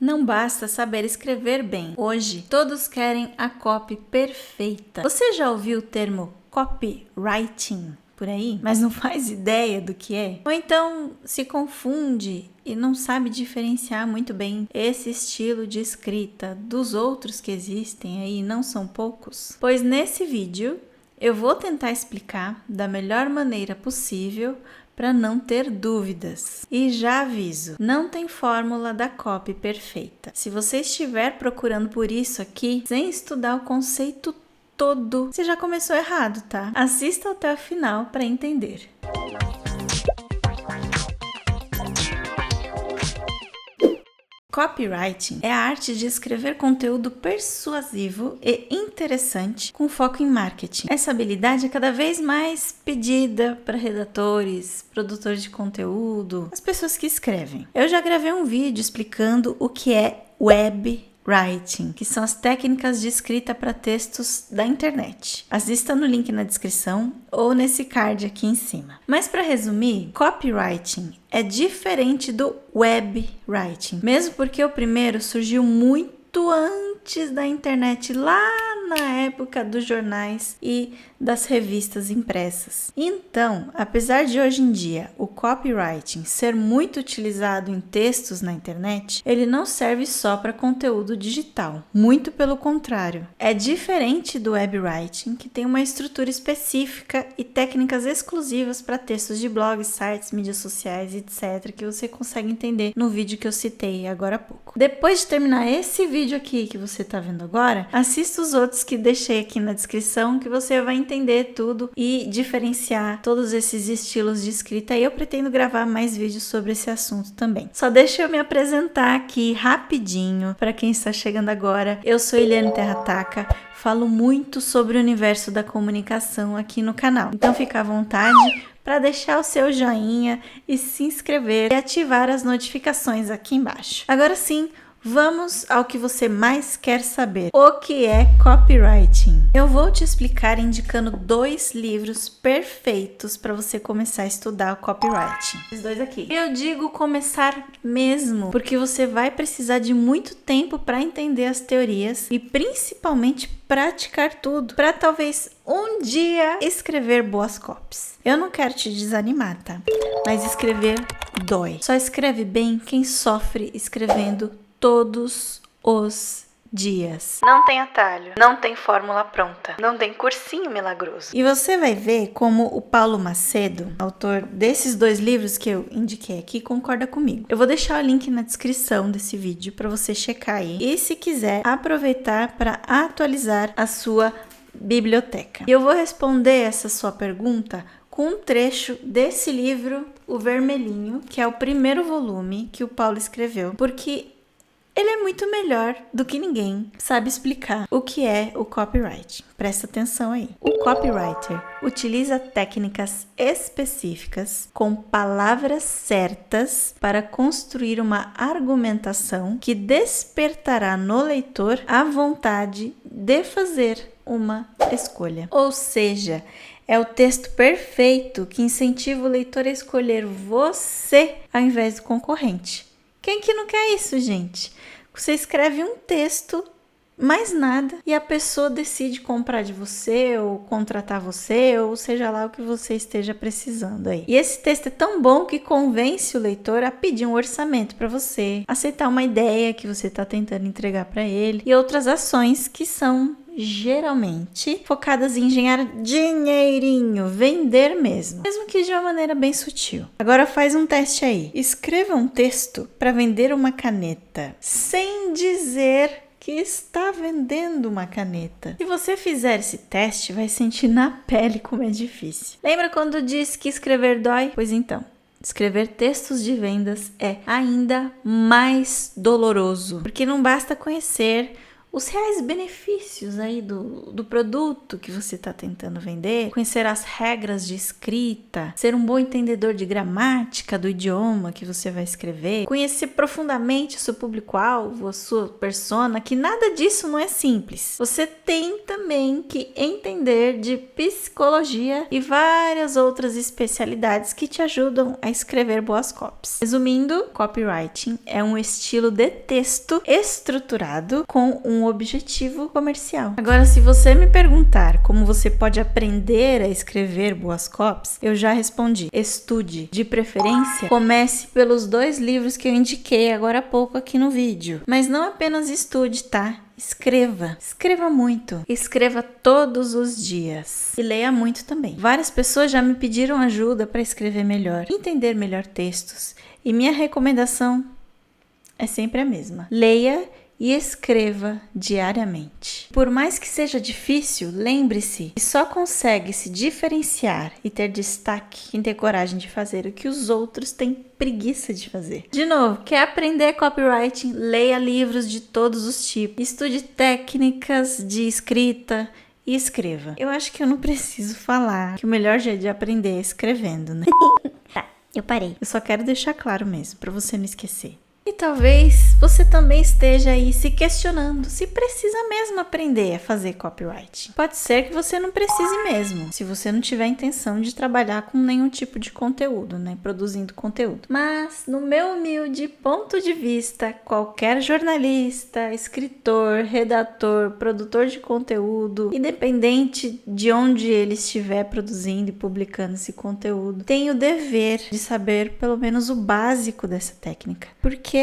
Não basta saber escrever bem. Hoje, todos querem a copy perfeita. Você já ouviu o termo copywriting por aí, mas não faz ideia do que é? Ou então se confunde e não sabe diferenciar muito bem esse estilo de escrita dos outros que existem aí, não são poucos? Pois nesse vídeo eu vou tentar explicar da melhor maneira possível para não ter dúvidas. E já aviso, não tem fórmula da copy perfeita. Se você estiver procurando por isso aqui, sem estudar o conceito todo, você já começou errado, tá? Assista até o final para entender. Copywriting é a arte de escrever conteúdo persuasivo e interessante com foco em marketing. Essa habilidade é cada vez mais pedida para redatores, produtores de conteúdo, as pessoas que escrevem. Eu já gravei um vídeo explicando o que é webwriting, que são as técnicas de escrita para textos da internet. Assista no link na descrição ou nesse card aqui em cima. Mas para resumir, copywriting é diferente do webwriting, mesmo porque o primeiro surgiu muito antes da internet, lá na época dos jornais e das revistas impressas. Então, apesar de hoje em dia o copywriting ser muito utilizado em textos na internet, ele não serve só para conteúdo digital, muito pelo contrário. É diferente do webwriting, que tem uma estrutura específica e técnicas exclusivas para textos de blogs, sites, mídias sociais, etc., que você consegue entender no vídeo que eu citei agora há pouco. Depois de terminar esse vídeo aqui que você está vendo agora, assista os outros que deixei aqui na descrição, que você vai entender tudo e diferenciar todos esses estilos de escrita. E eu pretendo gravar mais vídeos sobre esse assunto também. Só deixa eu me apresentar aqui rapidinho para quem está chegando agora. Eu sou Eliane Terrataca, falo muito sobre o universo da comunicação aqui no canal. Então fica à vontade para deixar o seu joinha e se inscrever e ativar as notificações aqui embaixo. Agora sim, vamos ao que você mais quer saber. O que é copywriting? Eu vou te explicar indicando 2 livros perfeitos para você começar a estudar o copywriting. Esses 2 aqui. Eu digo começar mesmo, porque você vai precisar de muito tempo para entender as teorias e principalmente praticar tudo, para talvez um dia escrever boas copies. Eu não quero te desanimar, tá? Mas escrever dói. Só escreve bem quem sofre escrevendo todos os dias. Não tem atalho, não tem fórmula pronta, não tem cursinho milagroso. E você vai ver como o Paulo Macedo, autor desses 2 livros que eu indiquei aqui, concorda comigo. Eu vou deixar o link na descrição desse vídeo para você checar aí. E se quiser, aproveitar para atualizar a sua biblioteca. E eu vou responder essa sua pergunta com um trecho desse livro, O Vermelhinho, que é o primeiro volume que o Paulo escreveu, porque ele é muito melhor do que ninguém sabe explicar o que é o copywriting. Presta atenção aí. O copywriter utiliza técnicas específicas com palavras certas para construir uma argumentação que despertará no leitor a vontade de fazer uma escolha. Ou seja, é o texto perfeito que incentiva o leitor a escolher você ao invés do concorrente. Quem que não quer isso, gente? Você escreve um texto, mais nada, e a pessoa decide comprar de você, ou contratar você, ou seja lá o que você esteja precisando aí. E esse texto é tão bom que convence o leitor a pedir um orçamento para você, aceitar uma ideia que você está tentando entregar para ele, e outras ações que são geralmente focadas em ganhar dinheirinho, vender mesmo que de uma maneira bem sutil. Agora faz um teste aí. Escreva um texto para vender uma caneta, sem dizer que está vendendo uma caneta. Se você fizer esse teste, vai sentir na pele como é difícil. Lembra quando disse que escrever dói? Pois então, escrever textos de vendas é ainda mais doloroso, porque não basta conhecer os reais benefícios aí do produto que você está tentando vender, conhecer as regras de escrita, ser um bom entendedor de gramática do idioma que você vai escrever, conhecer profundamente o seu público-alvo, a sua persona, que nada disso não é simples. Você tem também que entender de psicologia e várias outras especialidades que te ajudam a escrever boas copies. Resumindo, copywriting é um estilo de texto estruturado com um objetivo comercial. Agora, se você me perguntar como você pode aprender a escrever boas copies, eu já respondi. Estude. De preferência, comece pelos 2 livros que eu indiquei agora há pouco aqui no vídeo. Mas não apenas estude, tá? Escreva. Escreva muito. Escreva todos os dias. E leia muito também. Várias pessoas já me pediram ajuda para escrever melhor, entender melhor textos. E minha recomendação é sempre a mesma. Leia e escreva diariamente. Por mais que seja difícil, lembre-se que só consegue se diferenciar e ter destaque quem tem coragem de fazer o que os outros têm preguiça de fazer. De novo, quer aprender copywriting? Leia livros de todos os tipos, estude técnicas de escrita e escreva. Eu acho que eu não preciso falar que o melhor jeito de aprender é escrevendo, né? Tá, eu parei. Eu só quero deixar claro mesmo, para você não esquecer. E talvez você também esteja aí se questionando se precisa mesmo aprender a fazer copywriting. Pode ser que você não precise mesmo, se você não tiver intenção de trabalhar com nenhum tipo de conteúdo, né? Produzindo conteúdo. Mas, no meu humilde ponto de vista, qualquer jornalista, escritor, redator, produtor de conteúdo, independente de onde ele estiver produzindo e publicando esse conteúdo, tem o dever de saber pelo menos o básico dessa técnica. Porque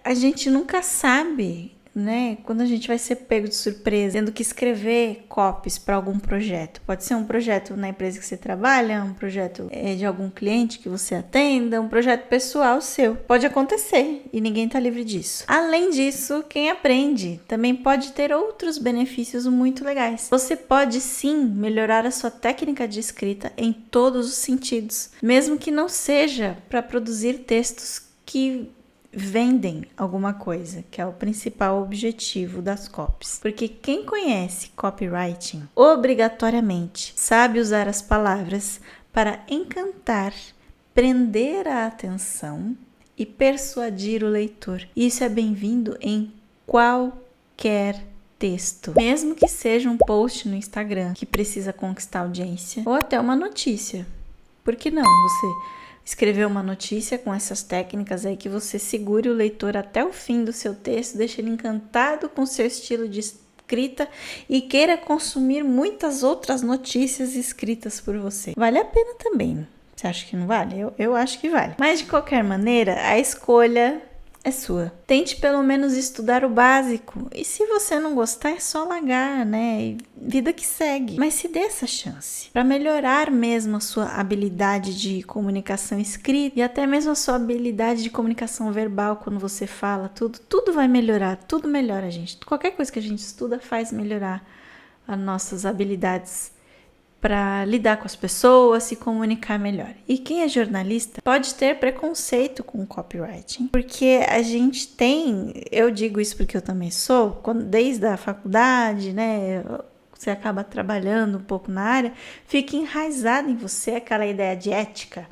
a gente nunca sabe, né? Quando a gente vai ser pego de surpresa, tendo que escrever copies para algum projeto. Pode ser um projeto na empresa que você trabalha, um projeto de algum cliente que você atenda, um projeto pessoal seu. Pode acontecer e ninguém está livre disso. Além disso, quem aprende também pode ter outros benefícios muito legais. Você pode sim melhorar a sua técnica de escrita em todos os sentidos, mesmo que não seja para produzir textos que vendem alguma coisa, que é o principal objetivo das copies. Porque quem conhece copywriting, obrigatoriamente sabe usar as palavras para encantar, prender a atenção e persuadir o leitor. Isso é bem-vindo em qualquer texto, mesmo que seja um post no Instagram que precisa conquistar audiência, ou até uma notícia. Por que não você escrever uma notícia com essas técnicas aí que você segure o leitor até o fim do seu texto, deixe ele encantado com o seu estilo de escrita e queira consumir muitas outras notícias escritas por você. Vale a pena também. Você acha que não vale? Eu acho que vale. Mas de qualquer maneira, a escolha é sua. Tente pelo menos estudar o básico. E se você não gostar, é só largar, né? E vida que segue. Mas se dê essa chance para melhorar mesmo a sua habilidade de comunicação escrita e até mesmo a sua habilidade de comunicação verbal quando você fala, tudo vai melhorar, tudo melhora, gente. Qualquer coisa que a gente estuda faz melhorar as nossas habilidades para lidar com as pessoas, se comunicar melhor. E quem é jornalista pode ter preconceito com o copywriting, porque a gente tem, eu digo isso porque eu também sou, desde a faculdade, né, você acaba trabalhando um pouco na área, fica enraizado em você aquela ideia de ética,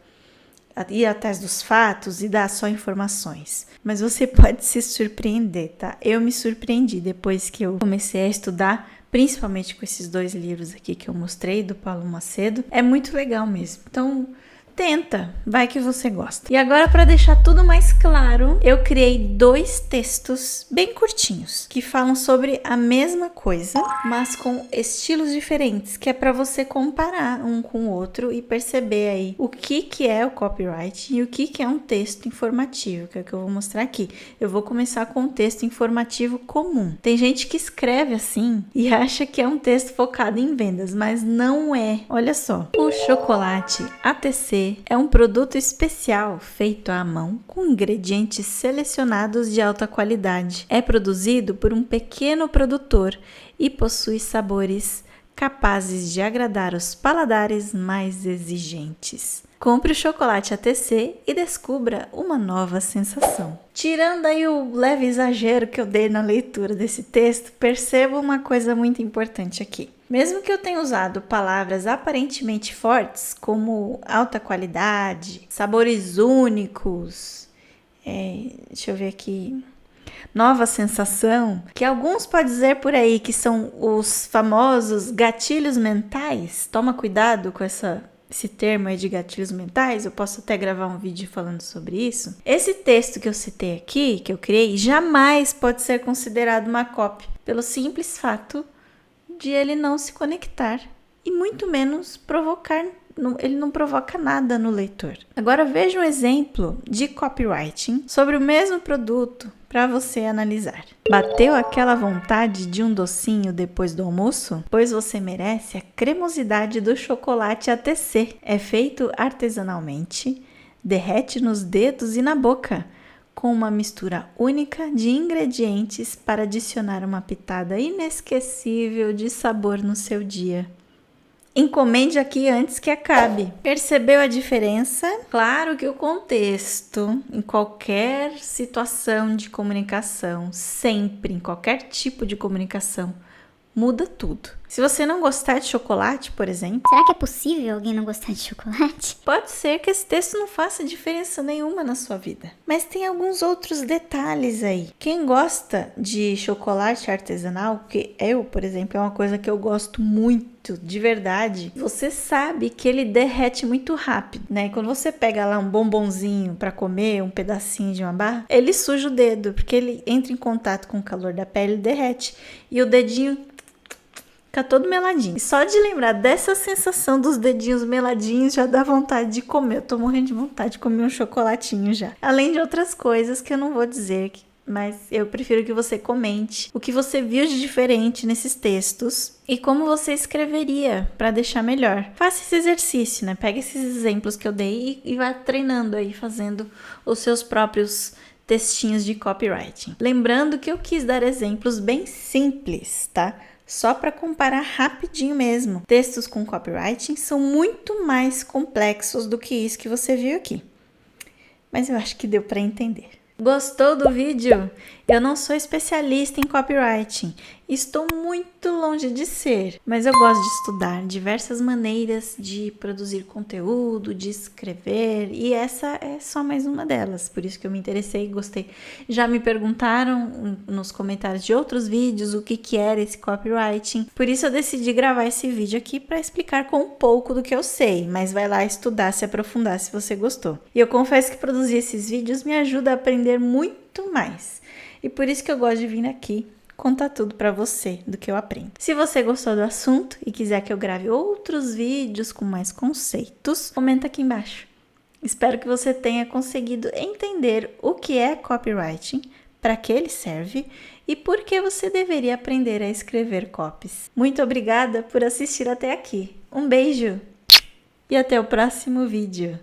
ir atrás dos fatos e dar só informações. Mas você pode se surpreender, tá? Eu me surpreendi depois que eu comecei a estudar, principalmente com esses 2 livros aqui que eu mostrei, do Paulo Macedo. É muito legal mesmo. Então, tenta, vai que você gosta. E agora, para deixar tudo mais claro, eu criei 2 textos bem curtinhos, que falam sobre a mesma coisa, mas com estilos diferentes, que é para você comparar um com o outro e perceber aí o que é o copyright e o que é um texto informativo, que é o que eu vou mostrar aqui. Eu vou começar com um texto informativo comum. Tem gente que escreve assim e acha que é um texto focado em vendas, mas não é. Olha só, o chocolate ATC é um produto especial feito à mão com ingredientes selecionados de alta qualidade. É produzido por um pequeno produtor e possui sabores capazes de agradar os paladares mais exigentes. Compre o chocolate ATC e descubra uma nova sensação. Tirando aí o leve exagero que eu dei na leitura desse texto, perceba uma coisa muito importante aqui. Mesmo que eu tenha usado palavras aparentemente fortes, como alta qualidade, sabores únicos, deixa eu ver aqui, nova sensação, que alguns podem dizer por aí que são os famosos gatilhos mentais. Toma cuidado com esse termo aí de gatilhos mentais, eu posso até gravar um vídeo falando sobre isso. Esse texto que eu citei aqui, que eu criei, jamais pode ser considerado uma cópia, pelo simples fato de ele não se conectar e muito menos provocar, ele não provoca nada no leitor. Agora veja um exemplo de copywriting sobre o mesmo produto para você analisar. Bateu aquela vontade de um docinho depois do almoço? Pois você merece a cremosidade do chocolate ATC. É feito artesanalmente, derrete nos dedos e na boca, com uma mistura única de ingredientes para adicionar uma pitada inesquecível de sabor no seu dia. Encomende aqui antes que acabe. Percebeu a diferença? Claro que o contexto, em qualquer situação de comunicação, sempre, em qualquer tipo de comunicação, muda tudo. Se você não gostar de chocolate, por exemplo... Será que é possível alguém não gostar de chocolate? Pode ser que esse texto não faça diferença nenhuma na sua vida. Mas tem alguns outros detalhes aí. Quem gosta de chocolate artesanal, que eu, por exemplo, é uma coisa que eu gosto muito, de verdade, você sabe que ele derrete muito rápido, né? E quando você pega lá um bombonzinho para comer, um pedacinho de uma barra, ele suja o dedo, porque ele entra em contato com o calor da pele e derrete. E o dedinho fica todo meladinho. E só de lembrar dessa sensação dos dedinhos meladinhos já dá vontade de comer. Eu tô morrendo de vontade de comer um chocolatinho já. Além de outras coisas que eu não vou dizer, mas eu prefiro que você comente o que você viu de diferente nesses textos e como você escreveria para deixar melhor. Faça esse exercício, né? Pega esses exemplos que eu dei e vá treinando aí, fazendo os seus próprios textinhos de copywriting. Lembrando que eu quis dar exemplos bem simples, tá? Só para comparar rapidinho mesmo. Textos com copywriting são muito mais complexos do que isso que você viu aqui. Mas eu acho que deu para entender. Gostou do vídeo? Eu não sou especialista em copywriting. Estou muito longe de ser, mas eu gosto de estudar diversas maneiras de produzir conteúdo, de escrever, e essa é só mais uma delas. Por isso que eu me interessei e gostei. Já me perguntaram nos comentários de outros vídeos o que era esse copywriting. Por isso eu decidi gravar esse vídeo aqui para explicar com um pouco do que eu sei, mas vai lá estudar, se aprofundar se você gostou. E eu confesso que produzir esses vídeos me ajuda a aprender muito mais. E por isso que eu gosto de vir aqui contar tudo para você do que eu aprendo. Se você gostou do assunto e quiser que eu grave outros vídeos com mais conceitos, comenta aqui embaixo. Espero que você tenha conseguido entender o que é copywriting, para que ele serve e por que você deveria aprender a escrever copies. Muito obrigada por assistir até aqui. Um beijo e até o próximo vídeo.